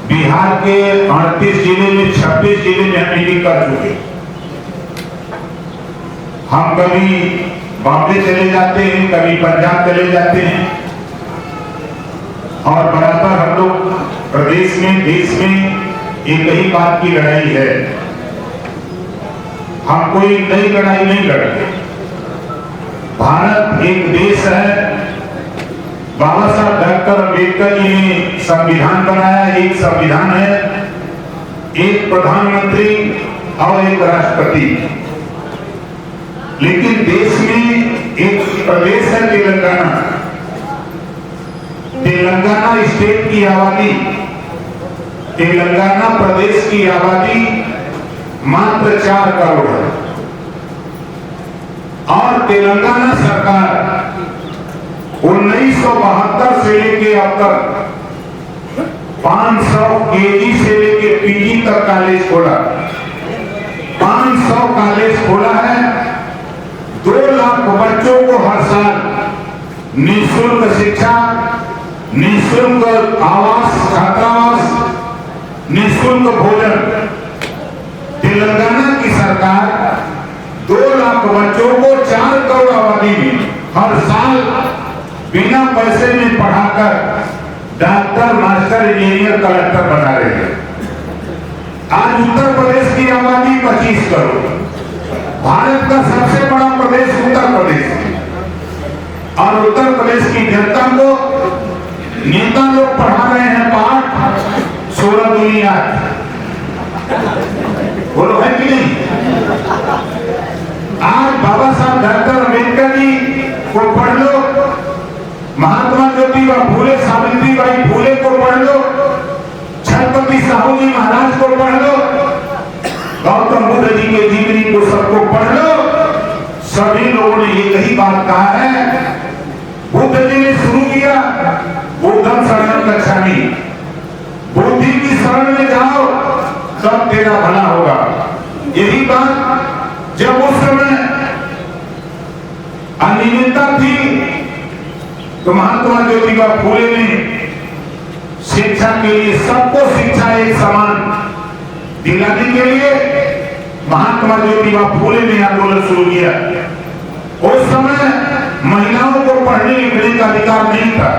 बिहार के 38 जिले में 26 जिले में हम मीटिंग कर चुके। हम कभी बॉम्बे चले जाते हैं, कभी पंजाब चले जाते हैं और बराबर हम लोग प्रदेश में, देश में एक ही बात की लड़ाई है। हम कोई नई लड़ाई नहीं लड़ते। भारत एक देश है। बाबा साहब डॉक्टर अम्बेडकर जी ने संविधान बनाया। एक संविधान है, एक प्रधानमंत्री और एक राष्ट्रपति। लेकिन देश में एक प्रदेश है तेलंगाना। तेलंगाना स्टेट की आबादी, तेलंगाना प्रदेश की आबादी मात्र 4 करोड़ है और तेलंगाना सरकार 1972 से लेके अब तक 500 केजी से लेके पीजी तक कॉलेज खोला। 500 कॉलेज खोला है। 2 लाख बच्चों को हर साल निःशुल्क शिक्षा, निःशुल्क आवास, छात्रावास, निःशुल्क भोजन। तेलंगाना की सरकार 2 लाख बच्चों को 4 करोड़ आबादी में हर साल बिना पैसे में पढ़ाकर डॉक्टर, मास्टर, इंजीनियर, कलेक्टर बना रहे हैं। आज उत्तर प्रदेश की आबादी 25 करोड़। भारत का सबसे बड़ा प्रदेश उत्तर प्रदेश और उत्तर प्रदेश की जनता को नेता लोग पढ़ा रहे हैं पाठ 16 दूनी 8। बोलो है कि नहीं? आज बाबा साहब डॉक्टर अम्बेडकर जी को पढ़ लो, महात्मा ज्योतिबा फूले, सावित्रीबाई फूले को पढ़ लो, छत्रपति साहू जी महाराज को पढ़ लो, गौतम बुद्ध जी के जीवनी को सबको पढ़ लो। सभी लोगों ने एक ही बात कहा है। बुद्ध जी ने शुरू किया, बुद्धं शरणं गच्छामि, बुद्धि की शरण में जाओ तब तेरा भला होगा। यही बात जब उस समय अनियमितता थी तो महात्मा ज्योतिबा फूले ने शिक्षा के लिए, सबको शिक्षा एक समान दिलाने के लिए महात्मा ज्योतिबा फूले ने आंदोलन शुरू किया। उस समय महिलाओं को पढ़ने लिखने का अधिकार नहीं था।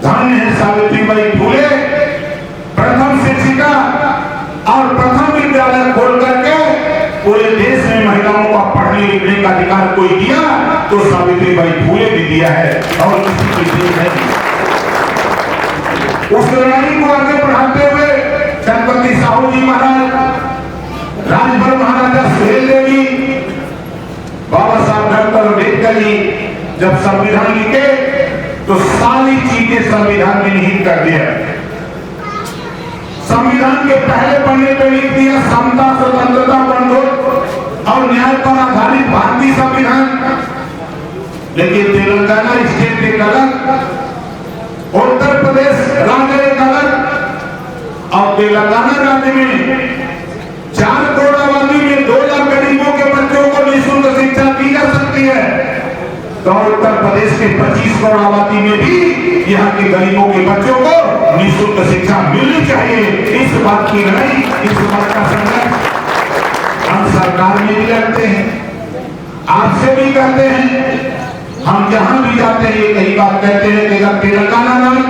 धन्य है सावित्रीबाई फूले, प्रथम शिक्षिका और प्रथम विद्यालय खोल करके पूरे देश में महिलाओं को पढ़ने लिखने का अधिकार कोई दिया तो सावित्रीबाई फूले ने दिया है और किसी की देन है। उस लड़ाई को आगे बढ़ाते हुए छत्रपति साहू जी महाराज, राजभर महाराजा सुहेल देवी, बाबा साहब डॉक्टर अम्बेडकर जी जब संविधान लिखे तो सारी चीजें संविधान में निहित कर दिया। संविधान के पहले पन्ने पे लिख दिया समता, स्वतंत्रता, बंधुत्व और न्याय पर आधारित भारतीय संविधान। लेकिन तेलंगाना स्टेट एक अलग, उत्तर प्रदेश राज्य एक अलग और तेलंगाना राज्य में 4 करोड़ आबादी में 2 लाख गरीबों के बच्चों को निःशुल्क शिक्षा दी जा सकती है तो उत्तर प्रदेश के 25 करोड़ आबादी में भी यहाँ के गरीबों के बच्चों को निःशुल्क शिक्षा मिलनी चाहिए। इस बात की लड़ाई, इस बात का संघर्ष हम सरकार में भी लड़ते हैं, आपसे भी करते हैं। हम जहां भी जाते हैं यही बात कहते हैं कि अगर तेलंगाना में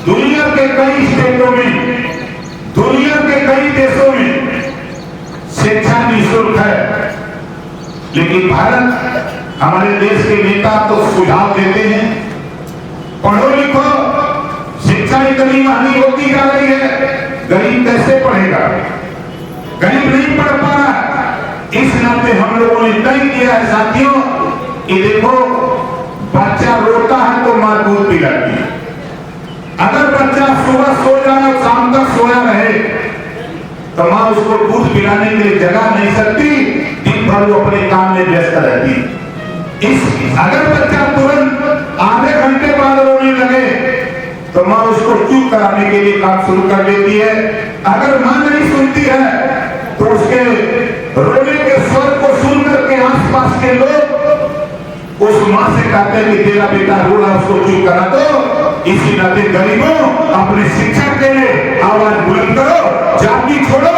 दुनिया के कई स्टेटों में, दुनिया के कई देशों में शिक्षा निःशुल्क है, लेकिन भारत, हमारे देश के नेता तो सुझाव देते हैं पढ़ो लिखो, शिक्षा इतनी महंगी होती जा रही है, गरीब कैसे पढ़ेगा? गरीब नहीं पढ़ पा रहा। इस नाते हम लोगों ने तय किया है साथियों कि देखो, बच्चा रोता है तो मां दूध पिलाती है। अगर बच्चा सुबह सो जाए और शाम तक सोया रहे तो मां उसको दूध पिलाने के लिए जगा नहीं सकती, दिन भर वो अपने काम में व्यस्त रहती। अगर बच्चा तुरंत आधे घंटे बाद रोने लगे तो मां उसको चुप कराने के लिए काम शुरू कर देती है। अगर मां नहीं सुनती है तो उसके रोने के स्वर को सुनकर के आसपास के लोग उस मां से कहते हैं कि तेरा बेटा रो रहा, उसको चुप करा दो। इसी नाते गरीबों अपने शिक्षा के लिए आवाज बुलंद करो, जाति छोड़ो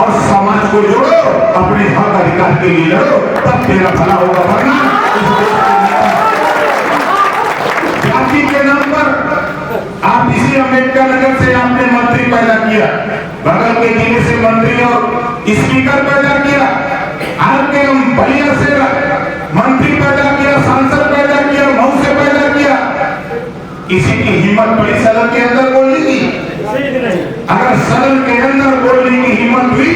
और समाज को जोड़ो, अपने हक अधिकार के लिए लड़ो, तब तेरा भला होगा। वरना जाति के नाम पर आप इसी अम्बेडकर नगर से आपने मंत्री पैदा किया, बगल के जिले से मंत्री और स्पीकर पैदा किया, आपके बलिया से मंत्री पैदा किया, सांसद पैदा किया, मऊ से पैदा किया। किसी की हिम्मत पड़ी सदन के अंदर बोलने की? अगर सदन के अंदर बोलने की हिम्मत हुई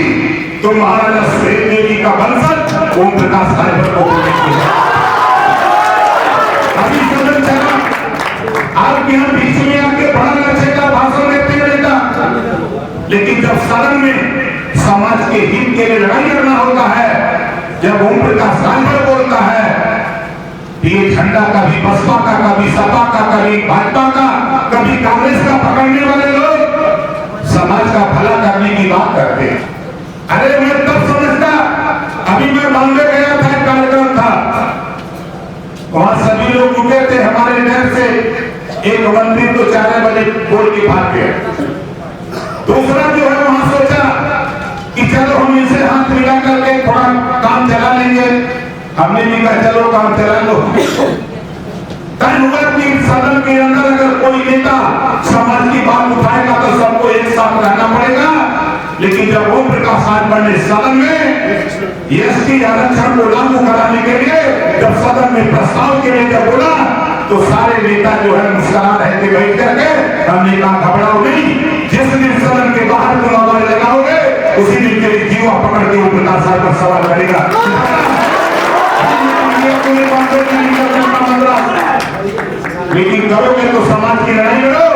तो महाराजा सुहेल देवी का वंशज ओम प्रकाश राजभर को बोलने की। अभी सदन चला, आपके यहाँ बीच में आके बड़ा लक्ष्य का भाषण देते रहता, लेकिन जब सदन में समाज के हित के लिए लड़ाई लड़ना होता है, जब ओम प्रकाश राजभर बोलता है, ये झंडा कभी बसपा का, कभी सपा का, कभी भाजपा का, कभी कांग्रेस का पकड़ने वाले लोग समाज का भला करने की बात करते हैं। अरे मैं तब समझता, अभी मैं बॉम्बे गया था, कार्यक्रम था, वहां सभी लोग जुटे थे, हमारे नहर से एक मंत्री तो 4 बजे बोल के भाग गए। दूसरा जो है वहां सोचा कि चलो हम इनसे हाथ मिला करके थोड़ा काम चला लेंगे। हमने भी कहा चलो काम चला लो। सदन के अंदर अगर कोई नेता समाज की बात उठाएगा तो सबको एक साथ रहना पड़ेगा, लेकिन जब ओम प्रकाश राजभर ने सदन में एसटी आरक्षण को लागू कराने के लिए जब सदन में प्रस्ताव के लिए जब बोला तो सारे नेता जो है मुस्कुरा रहे थे बैठ करके। हमने कहा घबराओ नहीं, जिस दिन सदन के बाहर तुम आवाज लगाओगे उसी दिन के जीवा पकड़ के ओम प्रकाश राजभर सवाल करेगा। लेकिन करोगे तो समाज की लड़ाई लड़ो।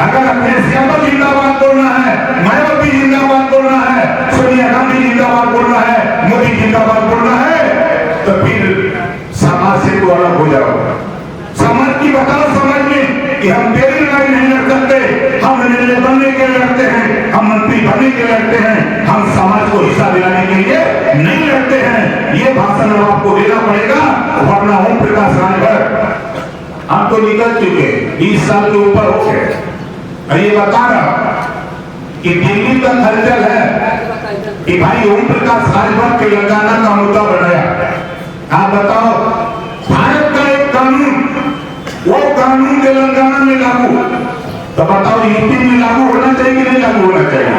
अगर अपने यादव जिंदाबाद बोलना है, मायावती जिंदाबाद बोलना है, सोनिया गांधी जिंदाबाद बोलना है, मोदी जिंदाबाद बोलना है, तो फिर समाज से तो अलग हो जाओ। समाज की बताओ समझ में कि हम तेरी लड़ाई नहीं लड़ सकते, हम एमएलए बनने के लिए लड़ते हैं, हम मंत्री बनने के लिए लड़ते हैं, हम समाज को हिस्सा दिलाने के लिए नहीं लड़ते हैं। ये भाषण आपको देना पड़ेगा, वरना ओम प्रकाश राजभर हम तो निकल चुके 20 साल के ऊपर हो गए। ये बता रहा कि दिल्ली का हलचल है कि भाई ओम प्रकाश राजभर तेलंगाना का मुद्दा बनाया। आप बताओ, भारत का एक कानून, वो कानून तेलंगाना में लागू, तो बताओ यूपी में लागू होना चाहिए कि नहीं लागू होना चाहिए?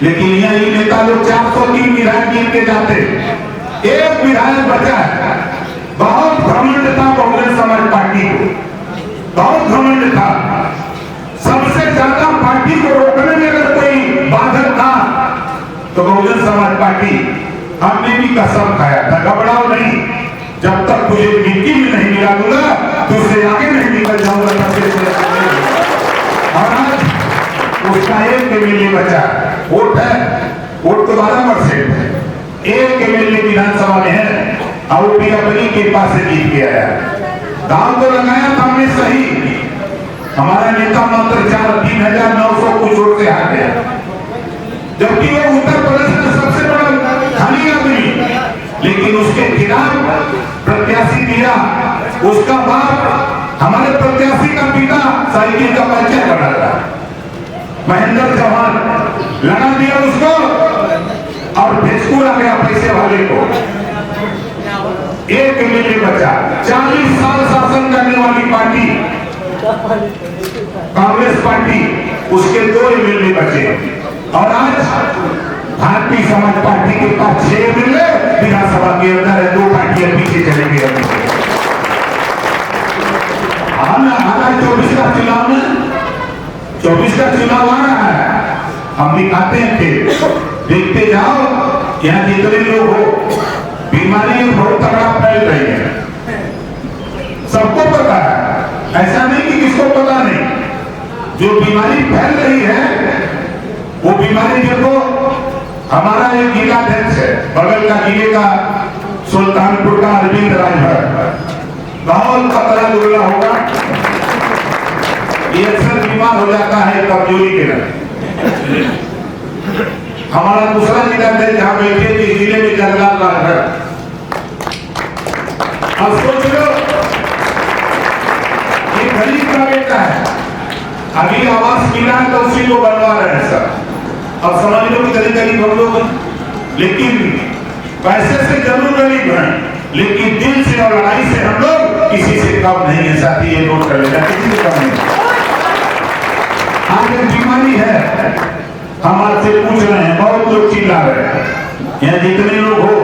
लेकिन यहाँ ये नेता लोग 403 विधायक गिन के जाते, एक विधायक बचा है। बहुत घमंड था कांग्रेस समाज पार्टी को, बहुत घमंड था। सबसे ज्यादा पार्टी को रोकने में अगर कोई बाधक था तो बहुजन समाज पार्टी। हमने भी कसम खाया था, घबराओ नहीं, जब तक तुझे मिट्टी में नहीं मिला दूंगा तुझसे आगे नहीं निकल जाऊंगा। और आज उसका एक एमएलए बचा, वोट है, वोट तो 12% है, एक एमएलए विधानसभा में है और वो भी अपनी कृपा से जीत के आया। दाव तो लगाया था हमने सही, हमारा नेता मात्र 3,900 कुछ वोट से हार गया, जबकि वो उत्तर प्रदेश में सबसे बड़ा धनी आदमी, लेकिन उसके खिलाफ प्रत्याशी दिया। उसका बाप हमारे प्रत्याशी का पिता साइकिल का परिचय बना था, महेंद्र चौहान लगा दिया उसको और भेजपुर आ गया पैसे वाले को। एक एमएलए बचा। 40 साल शासन करने वाली पार्टी कांग्रेस पार्टी, उसके 2 एमएलए बचे और आज भारतीय समाज पार्टी के पास 6 एमएलए विधानसभा के अंदर है, 2 पार्टियां पीछे चले गए। हालांकि 24 का चुनाव में 24 का चुनाव आ रहा है, हम दिखाते हैं, फिर देखते जाओ यहाँ जितने लोग हो, बीमारी बहुत तगड़ा फैल रही है, सबको पता है, ऐसा नहीं कि किसको पता नहीं। जो बीमारी फैल रही है वो बीमारी देखो, हमारा एक जिलाध्यक्ष है बगल का जिले का सुल्तानपुर का अरविंद राजभर, बहुत पतला दुबला होगा, ये अक्सर बीमार हो जाता है कमजोरी के लिए। हमारा दूसरा जिलाध्यक्ष जहां बैठे थे जिले में जगलाल राजभर। अब सोच लो गरीब का बेटा है, अभी आवास मिला है तो उसी को बनवा रहे हैं सर। अब समझ लो कि गरीब हम लोग, लेकिन पैसे से जरूर गरीब हैं, लेकिन दिल से और लड़ाई से हम लोग किसी से कम नहीं है साथी, ये नोट कर लेना, किसी से कम नहीं। आज एक बीमारी है, हम आपसे पूछ रहे हैं, बहुत लोग चिल्ला रहे हैं, यहाँ जितने लोग हो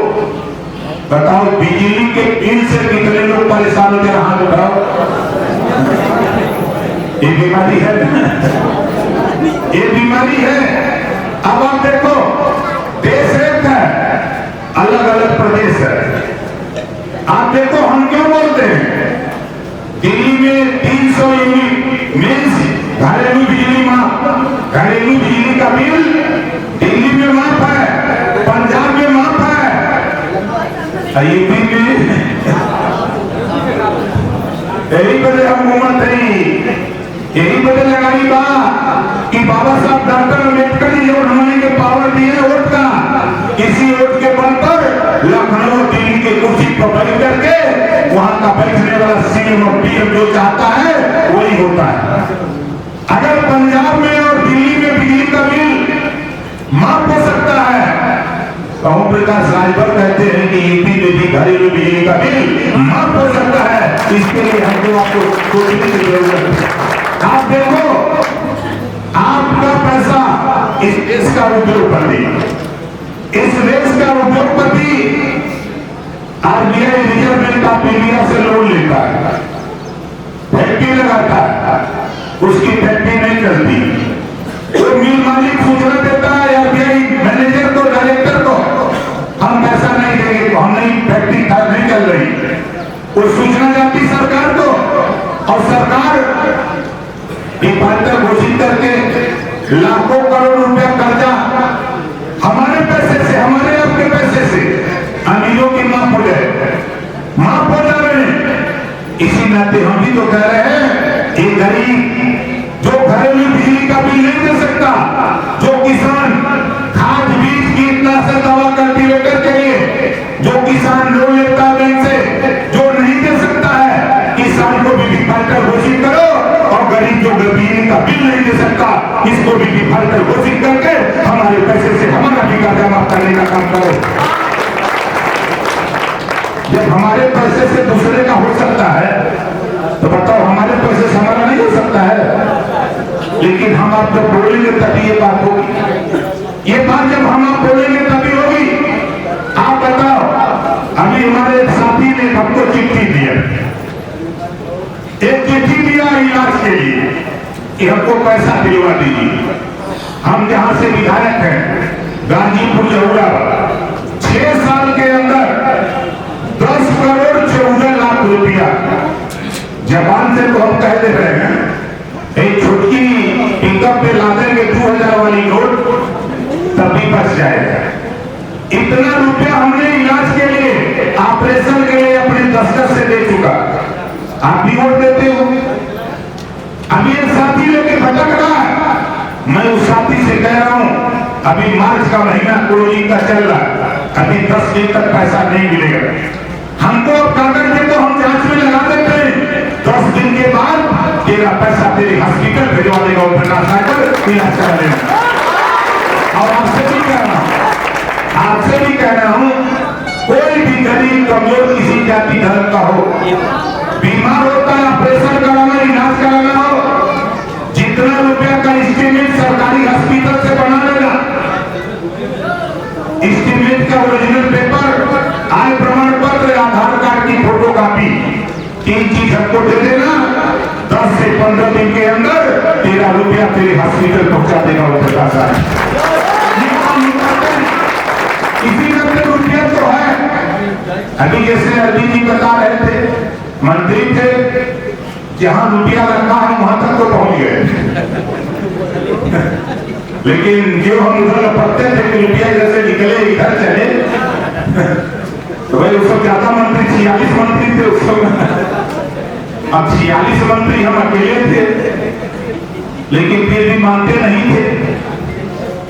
बताओ बिजली के बिल से कितने लोग परेशान होते हैं, हाथ उठाओ। ये बीमारी है, ये बीमारी है। अब आप देखो देश एक है, अलग अलग प्रदेश है। आप देखो हम क्यों बोलते हैं दिल्ली में 300 यूनिट मीन्स घरेलू बिजली माफ, घरेलू बिजली का बिल दिल्ली में माफ है, पंजाब में माफ है, यूपी में यही वजह हुकूमत है, यही वजह लगाई बात कि बाबा साहब डॉक्टर अम्बेडकर जी वोट हमारे के पावर दिए वोट का, इसी वोट के बल पर लखनऊ दिल्ली के कुर्सी पर बैठ करके वहां का बैठने वाला सीएम और पीएम जो चाहता है वही होता है। अगर पंजाब में और दिल्ली में बिजली का बिल माफ हो सकता है, ओम प्रकाश राजभर कहते हैं कि यूपी में भी घरेलू बिजली का बिल माफ हो सकता है। इसके लिए हमको आपको सोचने की जरूरत है। आप देखो आपका पैसा इस देश का उद्योगपति, इस देश का उद्योगपति RBI reserve bank of India से लोन लेता है, फैक्ट्री लगाता है, उसकी फैक्ट्री नहीं चलती, वो मिल मालिक सूचना देता है आरबीआई मैनेजर को, डायरेक्टर को, हम पैसा नहीं देंगे तो हम नहीं, फैक्ट्री नहीं चल रही, वो सूचना जाती सरकार को और सरकार डिफाल्टर घोषित करके लाखों करोड़ रुपया कर्जा हमारे पैसे से, हमारे आपके पैसे से अमीरों की माफ हो जाए, माफ हो जाए। इसी नाते हम भी तो कह रहे हैं एक गरीब जो घरेलू बिजली का बिल नहीं दे सकता, जो किसान खाद बीज कीटनाशक दवा कल्टीवेटर के लिए जो किसान लोन लेता है बैंक से, जो नहीं दे सकता है, किसान को भी डिफाल्टर घोषित करो, और गरीब जो बिजली का बिल नहीं दे सकता इसको भी डिफाल्टर घोषित करके हमारे पैसे से हमारा भी कर्जा माफ करने का काम करो। जब हमारे पैसे से दूसरे का हो सकता है तो बताओ हमारे पैसे से हमारा नहीं हो सकता है। लेकिन हम आप जब बोलेंगे तभी ये बात होगी, ये बात जब हम आप बोलेंगे तभी होगी। आप बताओ अभी हमारे एक साथी ने हमको चिट्ठी दिया, एक चिट्ठी दिया इलाज के लिए कि हमको पैसा दिलवा दीजिए। हम जहां से विधायक हैं गाजीपुर जहुरा, 6 साल के अंदर 10 करोड़ 14 लाख रुपया, जबान से तो हम कह दे रहे हैं, एक छोटी पिकअप पे ला देंगे 2000 वाली नोट तभी बच जाएगा। इतना रुपया हमने इलाज के लिए, ऑपरेशन के लिए अपने दस्तखत से दे चुका। आप भी वोट देते हो। अभी एक साथी लेके भटक रहा है, मैं उस साथी से कह रहा हूं अभी मार्च का महीना क्लोजिंग का चल रहा है, अभी 10 दिन तक पैसा नहीं मिलेगा। हमको कागज दे तो हम जांच में लगा देते हैं, 10 दिन के बाद तेरा पैसा तेरे हॉस्पिटल भिजवा देगा, इलाज करा लेगा। और आपसे भी कह रहा हूं, आपसे भी कह रहा हूं, कोई भी गरीब कमजोर किसी जाति धर्म का हो, बीमार होता है, ऑपरेशन कराना, इलाज कराना हो, जितना रुपया का एस्टीमेट सरकारी हॉस्पिटल से बना लेगा, एस्टीमेट का ओरिजिनल पेपर, आय प्रमाण पत्र, आधार कार्ड की फोटोकॉपी, 3 चीज हमको दे देना, 10 से 15 दिन के अंदर तेरा रुपया तेरे हॉस्पिटल पहुंचा देगा वो प्रकाश साहब। इसी तरह रुपया तो है। अभी जैसे अरविंद जी बता रहे थे, मंत्री थे, जहां रुपया रखा हम वहां तक तो पहुंच गए, लेकिन जो हम उधर पढ़ते थे कि रुपया जैसे निकले इधर चले तो भाई उस वक्त ज्यादा मंत्री 46 मंत्री थे उस समय। अब 46 मंत्री हम अकेले थे, लेकिन फिर भी मानते नहीं थे।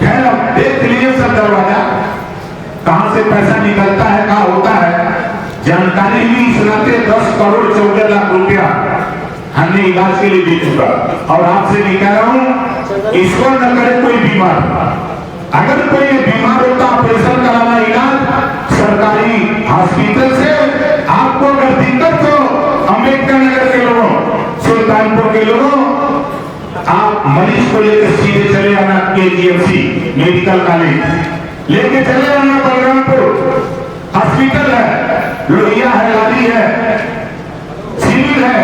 खैर अब देख लिए सब दरवाजा, कहां से पैसा निकलता है, कहां होता है, जानकारी ली। इस नाते 10 करोड़ 14 लाख रुपया हमने इलाज के लिए दे चुका। और आपसे नहीं कह रहा हूं, ईश्वर न करे कोई बीमार, अगर कोई बीमार होता ऑपरेशन कराना इलाज सरकारी हॉस्पिटल से, आपको अगर दिक्कत हो, अम्बेडकर नगर के लोगों, सुल्तानपुर के लोगों, आप मरीज को लेकर सीधे चले आना KGMC मेडिकल कॉलेज, लेके चले आना बलरामपुर हॉस्पिटल है, लोहिया है, लाली है, सिविल है,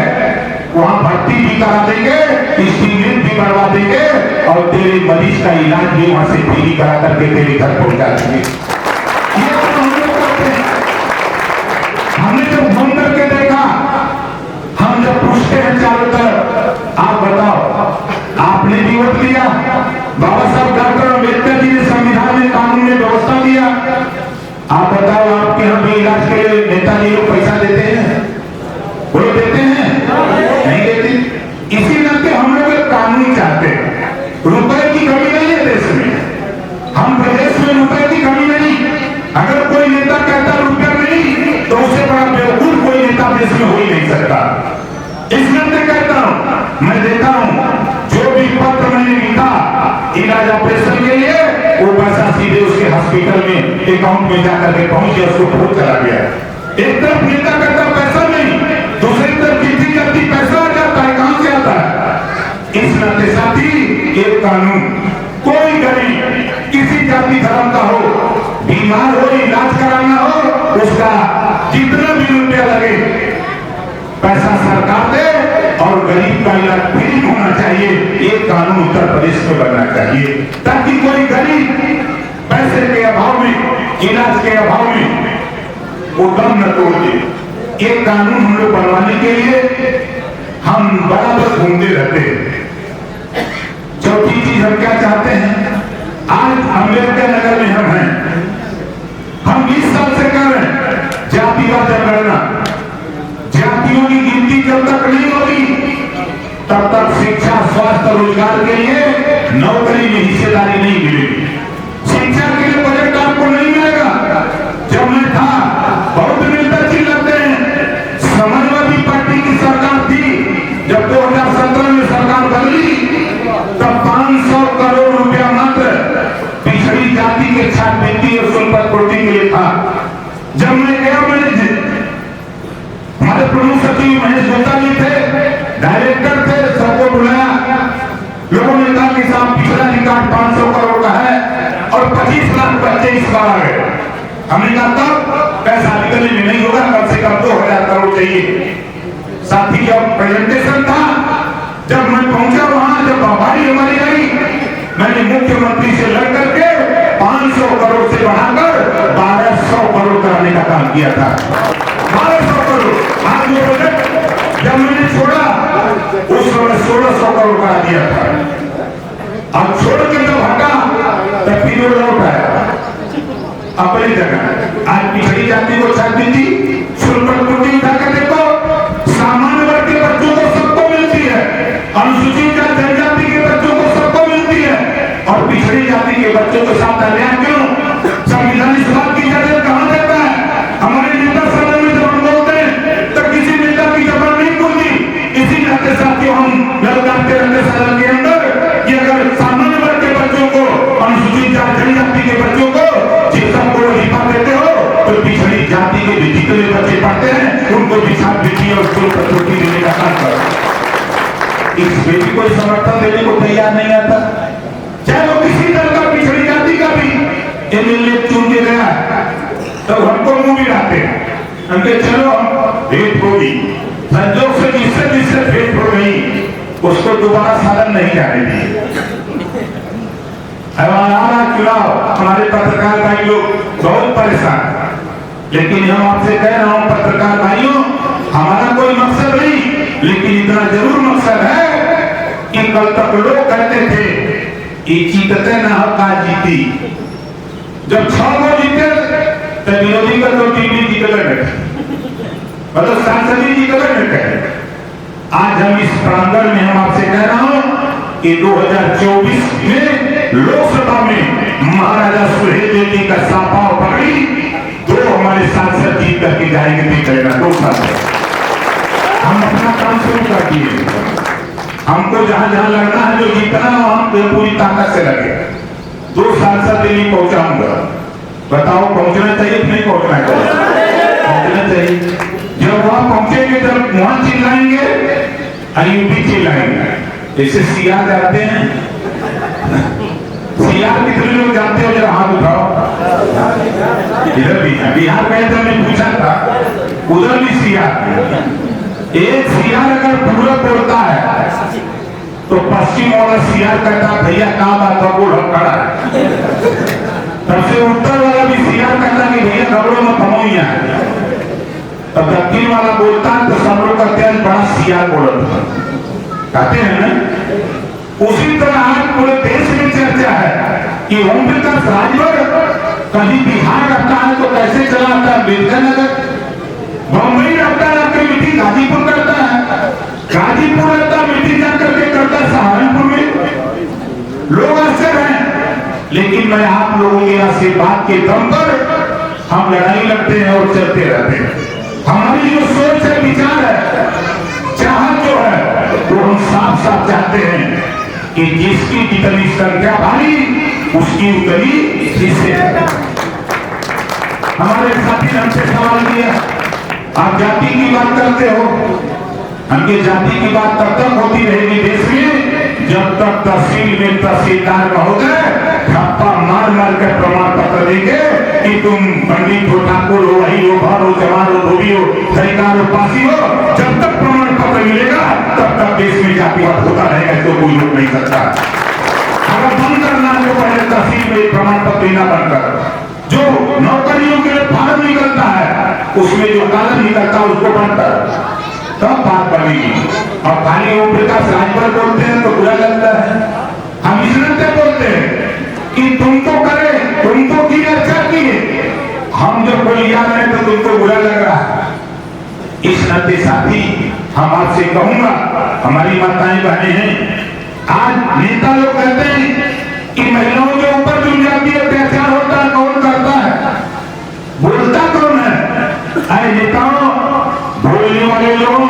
वहां भर्ती भी करा देंगे, स्टीमेंट भी बढ़वा देंगे और तेरे मरीज का इलाज भी वहां से फ्री करा करके तेरे घर पहुंचा देंगे। ये तो हम लोग करते हैं। हमने जब फोन करके देखा, हम जब पूछते हैं चारों तरफ, आप बताओ, आपने भी वोट दिया, बाबा साहब डॉक्टर अम्बेडकर जी ने संविधान में कानून में व्यवस्था दिया, आप बताओ आपके यहाँ भी इलाज के लिए नेताजी लोग पैसा देते हैं? वो देते हैं? नहीं देते। इसी नाते हम लोग कानून चाहते हैं, रुपए की कमी नहीं है देश में, हम प्रदेश में रुपए की कमी नहीं। अगर कोई नेता कहता रुपया नहीं, तो उससे बड़ा बेवकूफ कोई नेता देश में हो ही नहीं सकता। इस नाते कहता हूं, मैं देता हूं, जो भी पत्र मैंने लिखा इलाज ऑपरेशन के लिए, वो पैसा सीधे उसके हॉस्पिटल में अकाउंट में जाकर के पहुंच गया, उसको फोन चला गया। एक तरफ नेता कहता पैसा नहीं, दूसरी तरफ चिट्ठी करती पैसा आ जाता है, कहां से आता है? इस नाते साथी, एक कानून, कोई गरीब किसी जाति धर्म का हो, बीमार हो, इलाज कराना हो, उसका जितना भी रुपया लगे पैसा सरकार दे और गरीब का इलाज फ्री होना चाहिए। एक कानून उत्तर प्रदेश में बनना चाहिए, ताकि कोई गरीब पैसे के अभाव में, इलाज के अभाव में वो दम न तोड़ दे। एक कानून हम लोग बनवाने के लिए हम बराबर घूमते रहते हैं। चौथी चीज हम क्या चाहते हैं, आज अम्बेडकर नगर में हम हैं, हम 20 साल से कर रहे हैं जातिवाद जनगणना। जातियों की गिनती जब तक नहीं होगी, तब तक शिक्षा, स्वास्थ्य, रोजगार के लिए नौकरी में हिस्सेदारी नहीं मिलेगी। शिक्षा के लिए बजट आपको नहीं मिलेगा। जब मैं था, बहुत नेता चिल्लाते हैं, समाजवादी पार्टी की सरकार थी, जब 2017 में सरकार बदली, तब 500 करोड़ रुपया मात्र पिछड़ी जाति के छात्रवृत्ति और स्वल्पपूर्ति के लिए था। जब मैं गया, मैंने हमारे प्रमुख सचिव महेश गुप्ता जी थे, डायरेक्टर थे, सबको बुलाया, लोगों ने कहा कि साहब पिछला रिकॉर्ड 500 करोड़ का है और 25 लाख बच्चे इस बार आ गए। हमने कहा तब पैसा निकलने में नहीं होगा, कम से कम 2000 करोड़ चाहिए। साथी जब प्रेजेंटेशन था, जब मैं पहुंचा वहां, जब बारी हमारी आई, मैंने मुख्यमंत्री से लड़ करके 500 करोड़ से बढ़ाकर 1200 करोड़ कराने का काम किया था। 1200 करोड़। आज वो बजट जब मैंने छोड़ा, उस समय 1600 करोड़ करा दिया था। अब छोड़ के जब हटा, तब फिर वो लौट आया अपनी जगह। आज पिछड़ी जाति को छाती थी, स्वल्पपूर्ति उठा के देखो, सामान्य वर्ग के बच्चों को सबको मिलती है, अनुसूचित जनजाति के बच्चों को सबको मिलती है, और पिछड़ी जाति के बच्चों के साथ अन्याय क्यों? संविधान इस बात की इजाजत कहां देता है? हमारे नेता सदन में जब हम बोलते हैं, तो किसी नेता की जबान नहीं खुलती। इसी नाते साथियों, हम ललकारते रहते सदन के अंदर कि अगर सामान्य वर्ग के बच्चों को, अनुसूचित जनजाति के बच्चों को सबको वजीफा देते हो, तो पिछड़ी जाति के भी जितने बच्चे पढ़ते हैं, उनको भी छात्रवृत्ति और स्वल्पपूर्ति देने का काम करो। इस पे भी कोई समर्थन देने को तैयार नहीं आता, चाहे वो किसी दल का, पिछड़ी जाति का भी MLA चुन के गया, तो हमको मुंह भी लाते हैं, हमके चलो हम भेंट होगी, संजोग से जिससे भेंट हो गई, उसको दोबारा साधन नहीं जाने दिए। चुनाव, हमारे पत्रकार भाई लोग बहुत परेशान, लेकिन हम आपसे कह रहा हूं पत्रकार भाइयों, हमारा कोई मकसद नहीं, लेकिन इतना जरूर मकसद है कि कल तक लोग कहते थे कि जीतते ना हो का जीती, जब 6 को जीते तो विरोधी का तो टीवी जीत गए, मतलब सांसद जी जीत गए। आज हम इस प्रांगण में हम आपसे कह रहा हूं कि 2024 में लोकसभा में महाराजा सुहेलदेव जी का साफा पकड़ी, 2 हमारे सांसद जीत करके जाएंगे, देख लेना 2 साल। हम अपना काम शुरू कर दिए। हमको जहां जहां लगना है, जो जीतना है हम पूरी ताकत से लगे। 2 साल से दिल्ली पहुंचाऊंगा। बताओ पहुंचना चाहिए कि नहीं पहुंचना चाहिए? पहुंचना चाहिए। जब वहां पहुंचेंगे जब वहां चिल्लाएंगे, यूपी चिल्लाएंगे। जैसे सियार जाते हैं, सियार कितने लोग जाते हो? जरा हाथ उठाओ। इधर भी है, बिहार में तो मैंने पूछा था, उधर भी सियार। एक सियार अगर पूरब बोलता है तो पश्चिम वाला सियार कहता भैया कहाँ बात है, बोल खड़ा है। तब से उत्तर वाला भी सियार कहता कि भैया खबरों में थमो ही है। तब दक्षिण वाला बोलता है तो सब लोग कहते हैं बड़ा सियार बोलता कहते हैं ना। उसी तरह आज पूरे देश में चर्चा है कि ओम प्रकाश राजभर कभी बिहार रहता है तो कैसे चलाता है बिरजानगर, बम्बई रहता है आपकी मीटिंग गाजीपुर करता है, गाजीपुर रहता है मीटिंग जाकर के करता है सहारनपुर में। लोग आश्चर्य हैं, लेकिन मैं आप लोगों के आशीर्वाद के दम पर हम लड़ाई लड़ते हैं और चलते रहते हैं। हमारी जो सोच है, विचार है, चाहत जो है, वो हम साफ साफ चाहते हैं कि जिसकी जितनी संख्या भारी उसकी उतनी हिस्से। हमारे साथी ने हमसे सवाल किया, आप जाति की बात करते हो, हमके जाति की बात तब तक होती रहेगी देश में जब तक तहसील में तहसीलदार महोदय ठप्पा मार मार कर प्रमाण पत्र देंगे कि तुम पंडित हो, ठाकुर हो, वही हो, भर हो, जवान हो, धोबी हो, सरकार हो, पासी हो। जब तक प्रमाण पत्र मिलेगा तब तक देश में जातिवाद होता रहेगा, तो कोई रोक नहीं सकता। अगर बंद करना है तो पहले तहसील में प्रमाण पत्र देना बंद कर। जो नौकरियों के लिए फॉर्म निकलता है उसमें जो कागज निकलता है उसको बंद कर, तब बात बनेगी। और खाली ओम प्रकाश राजभर बोलते हैं तो बुरा लगता है। हम इसलिए बोलते हैं कि तुम तो करे, तुम तो की अच्छा किए, हम जब कोई याद है तो तुमको बुरा लग रहा है। इस नाते साथी हम आपसे कहूंगा, हमारी माताएं बहनें हैं, आज नेता लोग कहते हैं कि महिलाओं के ऊपर जो जाति अत्याचार होता है कौन करता है, बोलता कौन है? अरे नेताओं, बोलने वाले लोगों,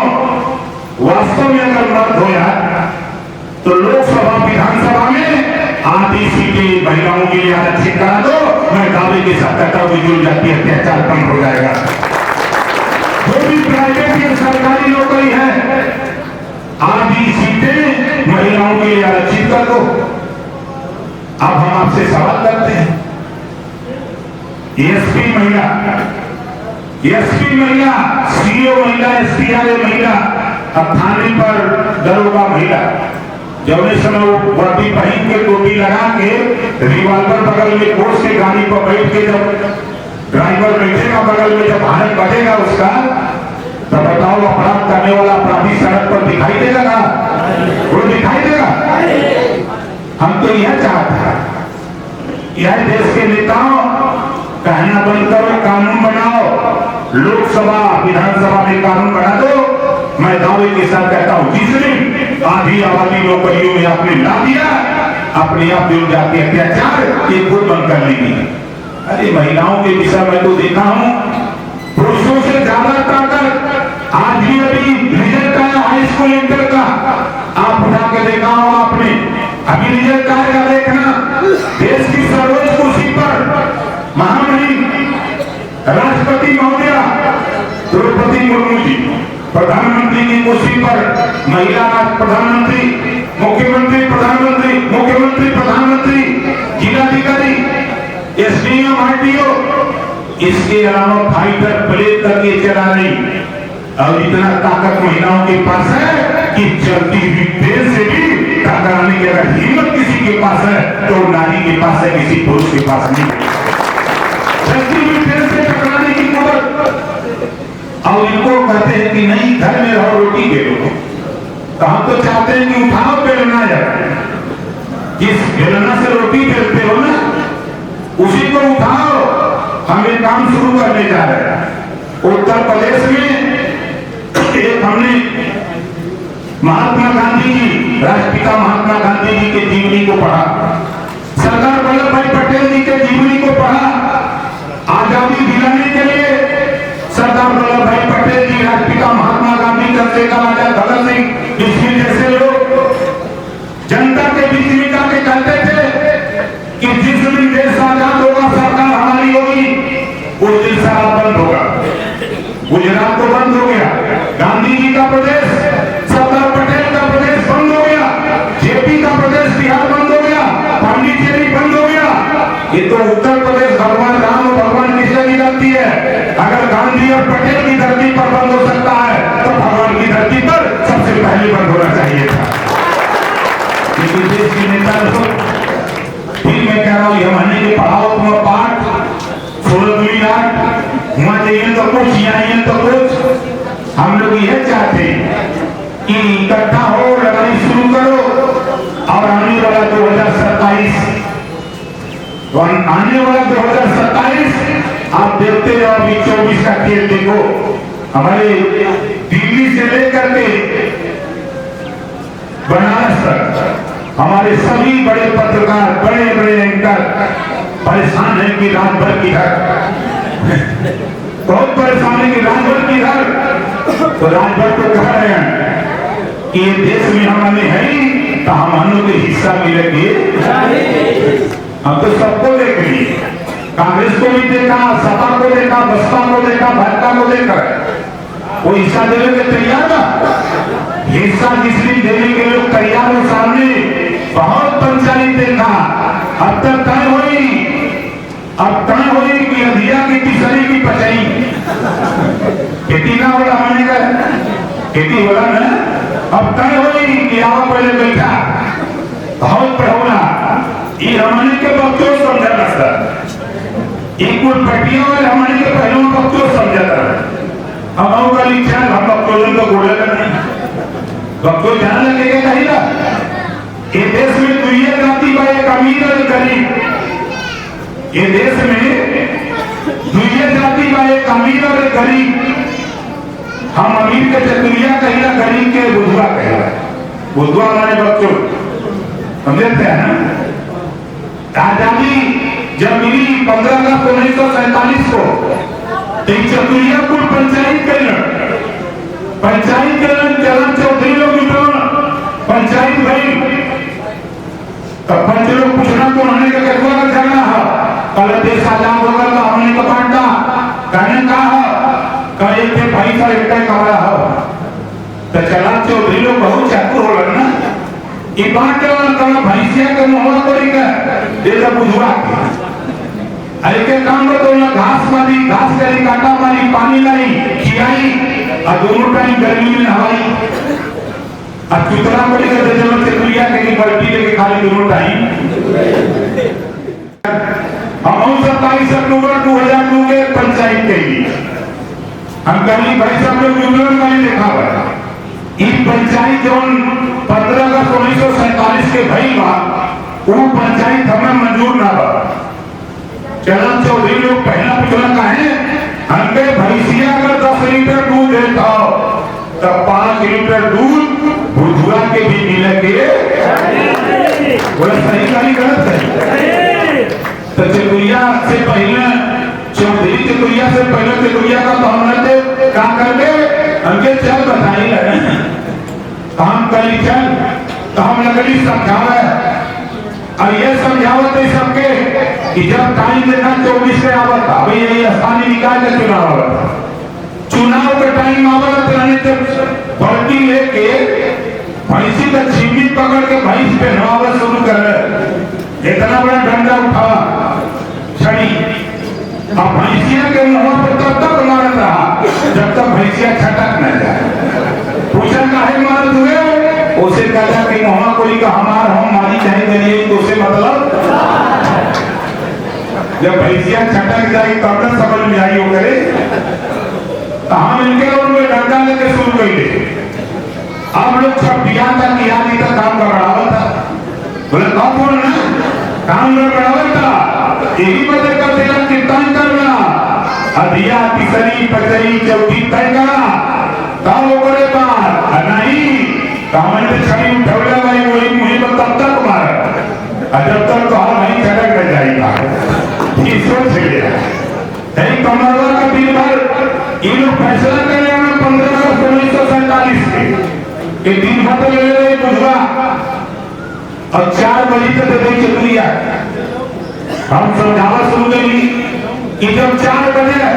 वास्तव में अगर मर्द हो यार तो लोकसभा विधानसभा में आधी सीटें महिलाओं के लिए आरक्षित करा दो। मैं दावे के साथ कहता हूं जो जाति अत्याचार कम हो जाएगा। जो भी प्राइवेट या सरकारी नौकरी है आधी सीटें महिलाओं के लिए आरक्षित कर दो। अब हम आपसे सवाल करते हैं, एसपी महिला, एसपी महिला, सीओ महिला, एसपीआरए महिला, अब थाने पर दरोगा महिला, जब इस समय वो वर्दी पहन के टोपी लगा के रिवॉल्वर बगल में कोस के गाड़ी पर बैठ के जब ड्राइवर बैठेगा बगल में, जब भारत बढ़ेगा उसका, तो बताओ अपराध करने वाला अपराधी सड़क पर दिखाई देगा ना? वो दिखाई देगा? हम तो यह चाहते हैं, यह देश के नेताओं कहना बंद करो, कानून बनाओ, लोकसभा विधानसभा में कानून बना दो। मैं दावे के साथ कहता हूं जिसने आधी आबादी नौकरियों में आपने ला दिया, अपने आप जो जाति अत्याचार ये खुद बंद कर लेगी। अरे महिलाओं के विषय में तो देखा हूं पुरुषों से ज्यादा ताकत आज भी अभी रिजल्ट आया हाई स्कूल इंटर का, आप उठा के देखा हो आपने, अभी रिजल्ट आएगा देखना। देश की सर्वोच्च कुर्सी पर महामहिम राष्ट्रपति महोदया द्रौपदी मुर्मू जी, प्रधानमंत्री की कुर्सी पर महिला प्रधानमंत्री, मुख्यमंत्री प्रधानमंत्री, मुख्यमंत्री प्रधानमंत्री, जिलाधिकारी, एसडीएम, आरटीओ, इसके अलावा फाइटर प्लेन तक ये चला नहीं। और इतना ताकत महिलाओं के पास है कि चलती हुई ट्रेन से भी टकराने की अगर हिम्मत किसी के पास है तो नारी के पास है, किसी पुरुष के पास नहीं। चलती हुई ट्रेन से टकराने की कुवत। और इनको कहते हैं कि नहीं घर में रहो रोटी बेलो, तो हम तो चाहते हैं कि उठाओ बेलना जाए, जिस बेलना से रोटी बेलते हो ना उसी को उठाओ। हम एक काम शुरू करने जा रहे हैं उत्तर प्रदेश में। एक हमने महात्मा गांधी जी, राष्ट्रपिता महात्मा गांधी जी के जीवनी को पढ़ा, सरदार वल्लभ भाई पटेल जी के जीवनी को पढ़ा। आजादी दिलाने के लिए सरदार वल्लभ भाई पटेल जी, राष्ट्रपिता महात्मा गांधी का चंद्रशेखर आजाद, भगत सिंह, इसमें जैसे लोग जनता के बीच में जाके कहते थे कि जिस दिन देश आजाद होगा, सरकार हमारी होगी, उस दिन शराब बंद होगा। गुजरात तो बंद हो गया, गांधी जी का प्रदेश, सरदार पटेल का प्रदेश बंद हो गया, जेपी का प्रदेश बिहार बंद हो गया, पांडिचेरी बंद हो गया। ये तो उत्तर प्रदेश भगवान राम और भगवान कृष्ण की धरती है। अगर गांधी और पटेल की धरती पर बंद हो सकता है तो भगवान की धरती पर सबसे पहले बंद होना चाहिए था। लेकिन देश के नेता लोग, फिर मैं कह रहा हूँ, ये महीने के पढ़ाओ तुम पाठ 16 आठ वहां जाइए तो कुछ, यहाँ तो कुछ। हम लोग यह चाहते कि इकट्ठा हो, लड़ाई शुरू करो और आने वाला 2027 आप देखते जाओ। अभी 24 का खेल देखो, हमारे दिल्ली से लेकर के बनारस तक हमारे सभी बड़े पत्रकार, बड़े बड़े एंकर परेशान है कि रात भर किधर, बहुत परेशान है कि रात भर किधर। तो रात भर तो कह रहे हैं कि ये देश में हमारे है ही, तो हम के हिस्सा मिलेंगे। हम तो सबको देख लिए, कांग्रेस को भी देखा, सपा को देखा, बसपा को देखा, भाजपा को देखा, वो हिस्सा देने के तैयार था। हिस्सा जिस दिन देने के लोग तैयार हो, सामने बहुत पंचायत देखा। अब तक तय हुई, अब तय हुई कि अधिया की तीसरी की पचाई खेती ना हो रहा का खेती हो रहा ना। अब तय हुई कि आओ पहले बैठा, बहुत पढ़ौला ये हमारे के बच्चों समझा था, एक पटिया वाले हमारे के पहले बच्चों समझा था। हम आओ का लिखा हम बच्चों को गोले करने बच्चों ध्यान लगेगा कहीं ना। ये देश में दुनिया जाति का एक अमीर और गरीब, ये देश में दुनिया जाति का एक अमीर और गरीब। हम अमीर के चतुरिया कहिला, गरीब के बुधवा कहिला। बुधवा हमारे बच्चों समझते हैं ना। आजादी जब मिली 15 अगस्त 1947 को, चतुरिया कुल पंचायत चरण चौधरी लोग पंचायत भाई, तब पंच लोग पूछना तो उन्होंने कटवा कर जाना है। कल देश आजाद होगा तो हमने का बांटा कहने कहा कहे थे भाई का एक कमरा हो, तो चरण चौधरी लोग बहुत चातुर हो लगना ये बात भैंसिया के मोहरा करी का बुझवा अरे के काम तो ना घास मारी, घास करी, काटा मारी, पानी लाई, खिलाई और दोनों टाइम गर्मी में नहाई। अब चुतरा पड़ी करते जब चतुरिया के बल्टी लेके खाली दोनों टाइम। हम 27 अक्टूबर 2002 के पंचायत के लिए हम कहीं भाई साहब लोग जुमलन का ही देखा हुआ। इन पंचायत जो 15 अगस्त 1947 के भई बा, वो पंचायत हमें मंजूर ना बा। चरण चौधरी लोग पहला पूछना कहे हमके भैंसिया अगर 10 लीटर दूध देता हो तब 5 लीटर दूध बुधवा के भी मिलेंगे। बोला सही गाली गलत है। तो चतुरिया से पहले चौधरी चतुरिया से पहले चतुरिया का तो हमने क्या करके हमके चल बताई लगे हम कली चल तो हम लगली समझावे और ये समझावत है सबके कि जब टाइम देखा 24 से आवत था भाई ये स्थानीय निकाय का चुनाव के टाइम आवत रहने तक बल्कि लेके भैंसी का छिपी पकड़ के भैंस पे नवावत शुरू कर रहे। इतना बड़ा डंडा उठावा छड़ी अब भैंसिया के मुंह पर तब तक मारत रहा जब तक भैंसिया छटक न जाए। पूछा काहे मारत हुए, उसे कहा कि मोहम्मद कोली का हमार हम मारी चाहे करिए तो उसे मतलब जब भैंसिया छटक जाए तब तक समझ में आई हो करे तो हम इनके उनमें डंडा लेके शुरू कर दे। अब लोग छपिया तक किया नहीं था काम का बढ़ावा था। बोले कौन बोल ना काम का बढ़ावा था यही वजह का तेरा कीर्तन करना अधिया तीसरी पचरी चौथी तय करा तब वो करे बात नहीं कामन में छड़ी उठौला भाई वही मुझे तब तक मारा जब तक तो हम नहीं छटक न जाएगा ये सोच लिया नहीं कमरवा का दिन भर ये लोग फैसला करने में 15 अगस्त 1947 के दिन भर ले रहे बुझवा और 4 बजे तक दे चलिया हम समझावा शुरू करी कि जब 4 बजे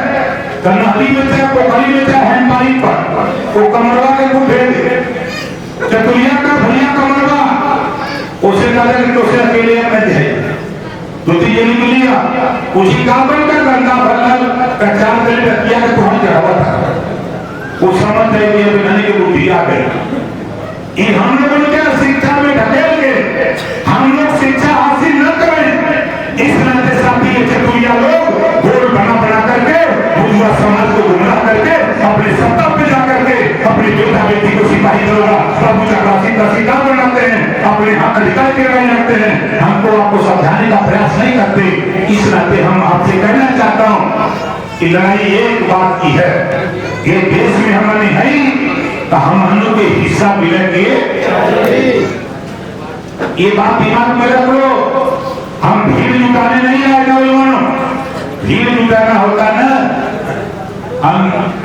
नहरी में चाहे पोखरी में चाहे हैंड पाइप पर वो कमरवा के को भेज दे चतुरिया का भैया कमरवा उसे कहते कि उसे अकेले में जाए तो ये निकलिया उसी काबल का गंदा भरल का 4 बजे रखिया के पहुंच जावा था वो समझ रहे कि अभी नहीं की बुद्धि आ गई ये हम लोगों के शिक्षा में ढकेल के हम लोग शिक्षा हासिल न करें इस नाते साथी ये चतुरिया लोग गोल बना करके बुजुर्ग समाज को गुमराह करके अपने सत्ता पे जाकर के अपने बेटा बेटी को सिपाही दरोगा प्रभु चक्रासी का शिकार बनाते हैं अपने हक अधिकार के लिए रखते हैं हमको आपको समझाने का प्रयास नहीं करते इस नाते हम आपसे कहना चाहता हूँ कि लड़ाई एक बात की है ये देश में हमारे है तो हम लोग के हिस्सा मिलेंगे ये बात दिमाग में रख लो हम भीड़ जुटाने नहीं आए नौजवानों भीड़ जुटाना होता ना हम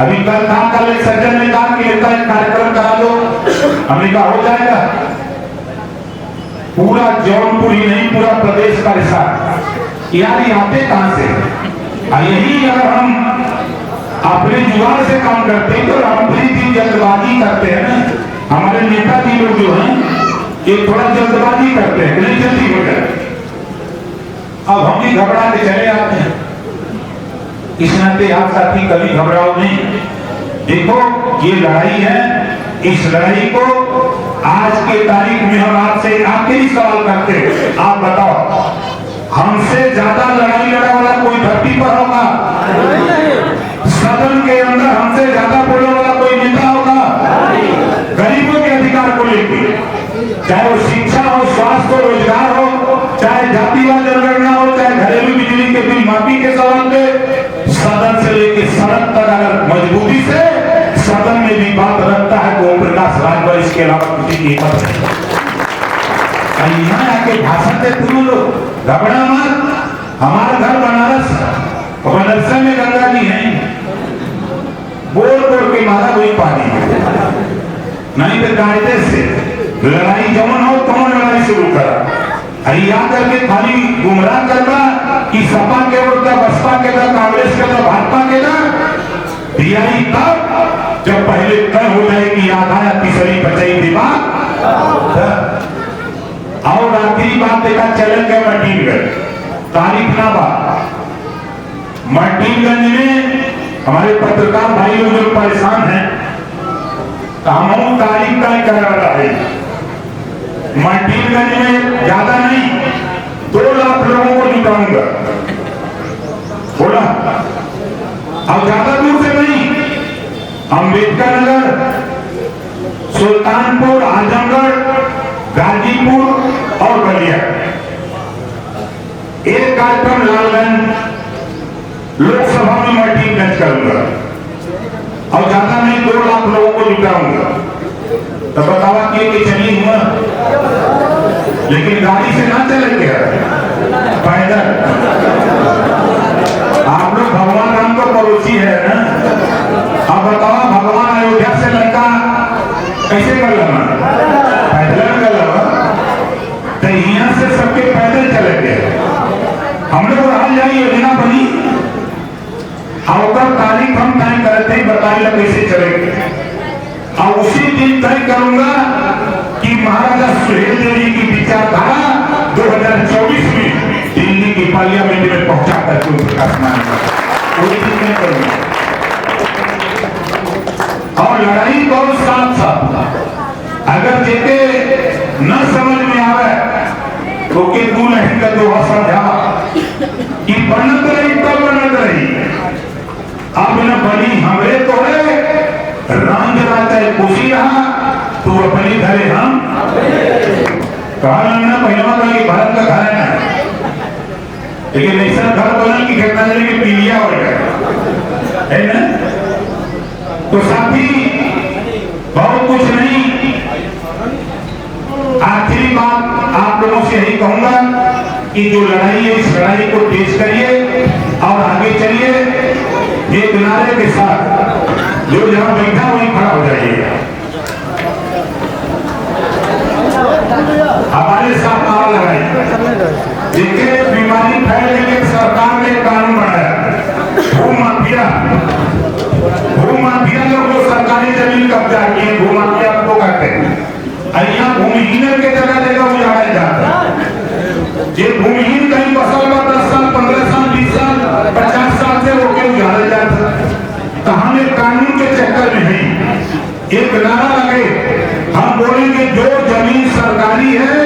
अभी कल था कल एक सज्जन ने कहा कि इतना एक कार्यक्रम करा दो हमने कहा हो जाएगा पूरा जौनपुर ही नहीं पूरा प्रदेश का हिस्सा यार ये आते कहां से यही अगर हम अपने जुबान से काम करते हैं तो हम भी जल्दबाजी करते हैं ना हमारे नेताजी लोग जो हैं ये थोड़ा जल्दबाजी करते हैं नहीं जल्दी हो जाए अब हम भी घबरा के चले आते हैं इस नाते आप साथी कभी घबराओ नहीं देखो ये लड़ाई है इस लड़ाई को आज के तारीख में हम आपसे आखिरी सवाल करते हैं आप बताओ हमसे ज्यादा लड़ाई लड़ा वाला कोई धरती पर होगा सदन के अंदर हमसे ज्यादा बोलने वाला कोई नेता होगा गरीबों के अधिकार को लेकर चाहे वो शिक्षा हो स्वास्थ्य हो रोजगार हो चाहे जातिवाद जनगणना हो चाहे घरेलू बिजली के बिल माफी के सवाल पे सदन से लेकर सड़क तक अगर मजबूती से सदन में भी बात रखता है तो ओम प्रकाश राजभर इसके अलावा किसी की हिम्मत नहीं यहाँ आके भाषण देते तुम लोग घबरा मत हमारा घर बनारस बनारस में गंगा जी है बोल बोल के मारा कोई पानी नहीं तो कायदे से लड़ाई जमन हो तो लड़ाई शुरू करा याद करके खाली गुमराह करना कि सपा के उड़ता बसपा के था कांग्रेस के था भाजपा के था दियाई तब जब पहले तय हो जाए कि याद आया तीसरी बचाई दिमाग और आखिरी बात देखा चलन के मटीनगंज तारीख ना बात मटीनगंज में हमारे पत्रकार भाई लोग जो परेशान हैं तो हम तारीख तय कर रहा है मटीनगंज में ज्यादा नहीं 2 लाख लोगों को जुटाऊंगा बोला अब ज्यादा दूर से नहीं अंबेडकर नगर सुल्तानपुर आजमगढ़ गाजीपुर और बलिया एक कार्यक्रम लालगंज लोकसभा में मटीनगंज करूंगा और ज्यादा नहीं 2 लाख लोगों को जुटाऊंगा तो बतावा कि चलिए हुआ लेकिन गाड़ी से ना चलेंगे पैदल आप लोग भगवान राम को पड़ोसी है ना अब बताओ भगवान अयोध्या से लंका कैसे कर लगा पैदल कर लगा तो यहाँ से सबके पैदल चलेंगे हम लोग आज यही योजना बनी और तारीख हम तय करते ही बताइए कैसे चलेंगे और उसी दिन तय करूंगा कि महाराजा सुहेलदेव जी की विचारधारा 2024 में दिल्ली की पार्लियामेंट में पहुंचा करके प्रकाश करूंगा और लड़ाई बहुत साफ साफ अगर जेके न समझ में आवे तो के तू नहीं का दोहा समझा कि बनत रही तब बनत रही अब न बनी हमरे तो है राम जरा चाहे खुशी रहा तो अपने घरे हम कहा ना पहलवा का कि भारत का घर है ना लेकिन ऐसा घर बना कि घटना के पीलिया हो गया है ना तो साथी बहुत कुछ नहीं आखिरी बात आप लोगों से यही कहूंगा कि जो लड़ाई है इस लड़ाई को तेज करिए और आगे चलिए एक नारे के साथ जो जहां बैठा वहीं खड़ा हो जाइएगा। हमारे साथ नारा लगाइए। देखिए बीमारी फैल रही है, सरकार ने कानून बनाया भूमाफिया लोग को सरकारी जमीन कब्जा किए, भूमाफिया को कहते हैं। यहाँ भूमिहीन के जगह जगह उजाड़ा जाता है। ये भूमिहीन कहीं बसल में 10 साल 15 साल 20 साल 50 साल से रोके उजाड़ा जाता है। तो हम एक कानून के चक्कर में हैं। एक नारा